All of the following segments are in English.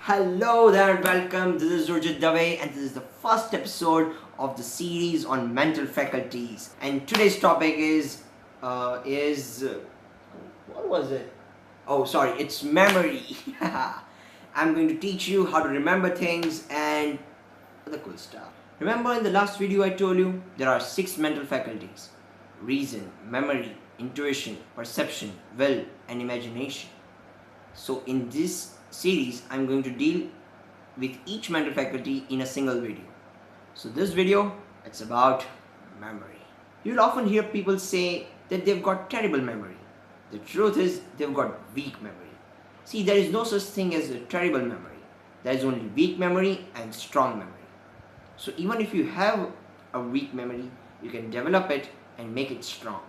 Hello there and welcome. This is Rujit Dave and this is the first episode of the series on mental faculties. And today's topic is what was it? Oh, sorry, it's memory. I'm going to teach you how to remember things and other cool stuff. Remember in the last video I told you there are 6 mental faculties: reason, memory, intuition, perception, will, and imagination. So in this series I'm going to deal with each mental faculty in a single video. So this video, it's about memory. You'll often hear people say that they've got terrible memory. The truth is they've got weak memory. See, there is no such thing as a terrible memory. There is only weak memory and strong memory. So even if you have a weak memory, you can develop it and make it strong.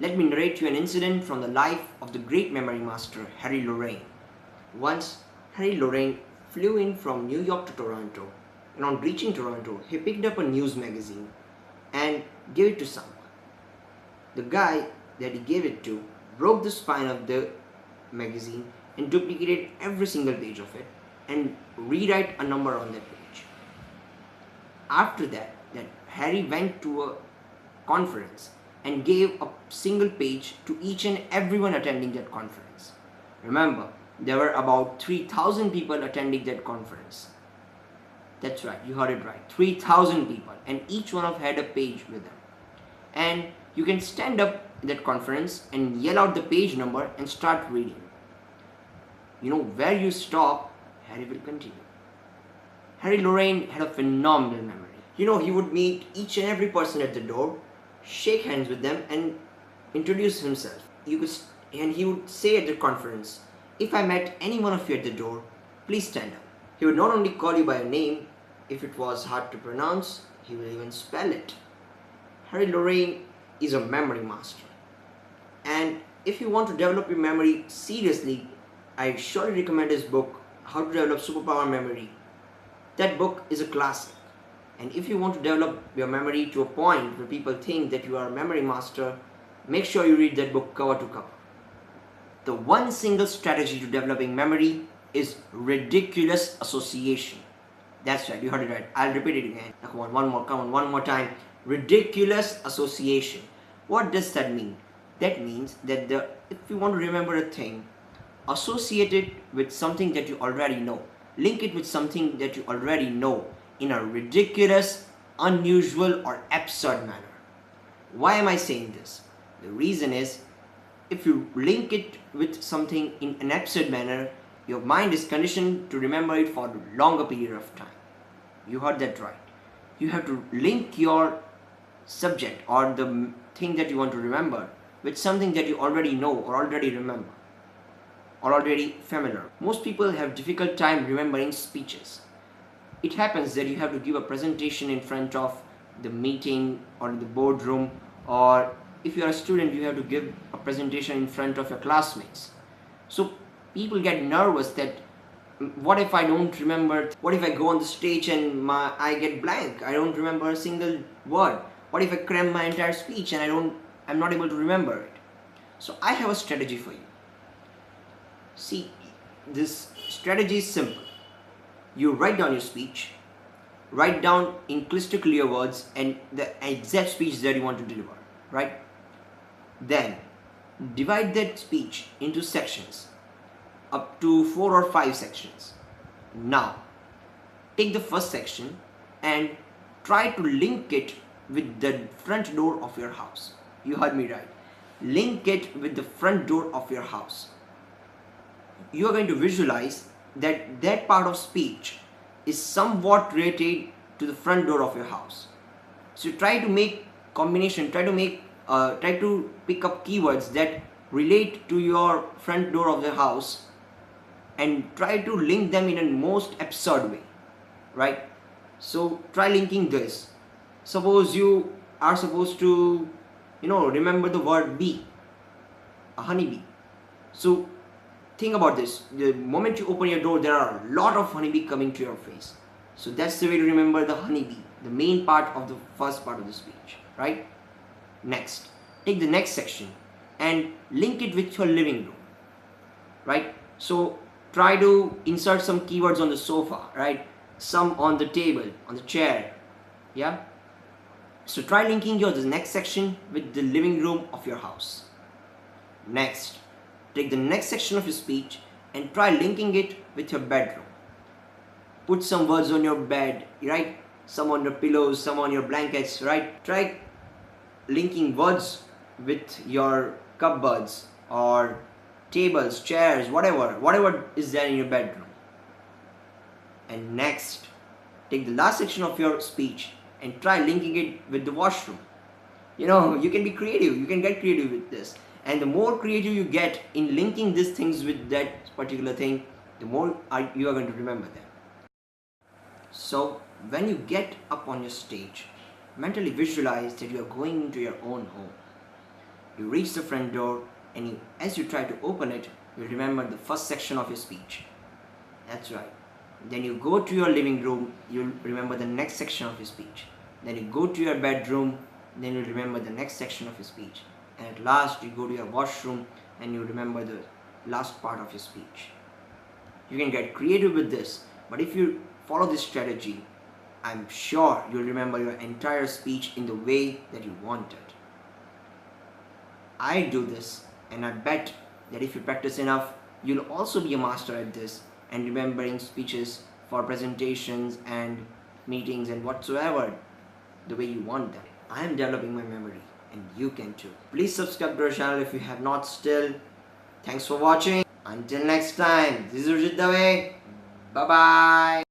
Let me narrate you an incident from the life of the great memory master Harry Lorraine. Once, Harry Lorraine flew in from New York to Toronto, and on reaching Toronto, he picked up a news magazine and gave it to someone. The guy that he gave it to broke the spine of the magazine and duplicated every single page of it and rewrite a number on that page. After that Harry went to a conference and gave a single page to each and everyone attending that conference. Remember, there were about 3,000 people attending that conference. That's right, you heard it right, 3,000 people, and each one of had a page with them. And you can stand up in that conference and yell out the page number and start reading. You know, where you stop, Harry will continue. Harry Lorraine had a phenomenal memory. You know, he would meet each and every person at the door, shake hands with them and introduce himself. And he would say at the conference, "If I met any one of you at the door, please stand up." He would not only call you by your name, if it was hard to pronounce, he will even spell it. Harry Lorraine is a memory master. And if you want to develop your memory seriously, I surely recommend his book, How to Develop Superpower Memory. That book is a classic. And if you want to develop your memory to a point where people think that you are a memory master, make sure you read that book cover to cover. The one single strategy to developing memory is ridiculous association. That's right, you heard it right. I'll repeat it again. Come on, one more time. Ridiculous association. What does that mean? That means that if you want to remember a thing, associate it with something that you already know. Link it with something that you already know in a ridiculous, unusual, or absurd manner. Why am I saying this? The reason is, if you link it with something in an absurd manner, your mind is conditioned to remember it for a longer period of time. You heard that right. You have to link your subject or the thing that you want to remember with something that you already know or already remember or already familiar. Most people have difficult time remembering speeches. It happens that you have to give a presentation in front of the meeting or the boardroom, or if you are a student, you have to give a presentation in front of your classmates. So people get nervous that what if I don't remember? What if I go on the stage and I get blank? I don't remember a single word. What if I cram my entire speech and I'm not able to remember it? So I have a strategy for you. See, this strategy is simple. You write down your speech, write down in crystal clear words and the exact speech that you want to deliver, right? Then divide that speech into sections, up to 4 or 5 sections. Now take the first section and try to link it with the front door of your house. You heard me right. Link it with the front door of your house. You are going to visualize that part of speech is somewhat related to the front door of your house. So try to make combination, try to pick up keywords that relate to your front door of the house and try to link them in a most absurd way, right? So try linking this. Suppose you are supposed to, remember the word bee, a honeybee. So think about this. The moment you open your door, there are a lot of honeybee coming to your face. So that's the way to remember the honeybee, the main part of the first part of the speech, right? Next, take the next section and link it with your living room, right? So Try to insert some keywords on the sofa, right? Some on the table, on the chair. Yeah? So try linking the next section with the living room of your house. Next, take the next section of your speech and try linking it with your bedroom. Put some words on your bed, right? Some on your pillows, some on your blankets, right? Try linking words with your cupboards or tables, chairs, whatever is there in your bedroom. And next, take the last section of your speech and try linking it with the washroom. You can be creative, you can get creative with this. And the more creative you get in linking these things with that particular thing, the more you are going to remember them. So when you get up on your stage, mentally visualize that you are going into your own home. You reach the front door and as you try to open it, you remember the first section of your speech. That's right. Then you go to your living room, you'll remember the next section of your speech. Then you go to your bedroom, then you remember the next section of your speech. And at last you go to your washroom and you remember the last part of your speech. You can get creative with this, but if you follow this strategy, I'm sure you'll remember your entire speech in the way that you want it. I do this, and I bet that if you practice enough, you'll also be a master at this and remembering speeches for presentations and meetings and whatsoever the way you want them. I am developing my memory and you can too. Please subscribe to our channel if you have not still. Thanks for watching. Until next time, this is Urjit Dave. Bye bye.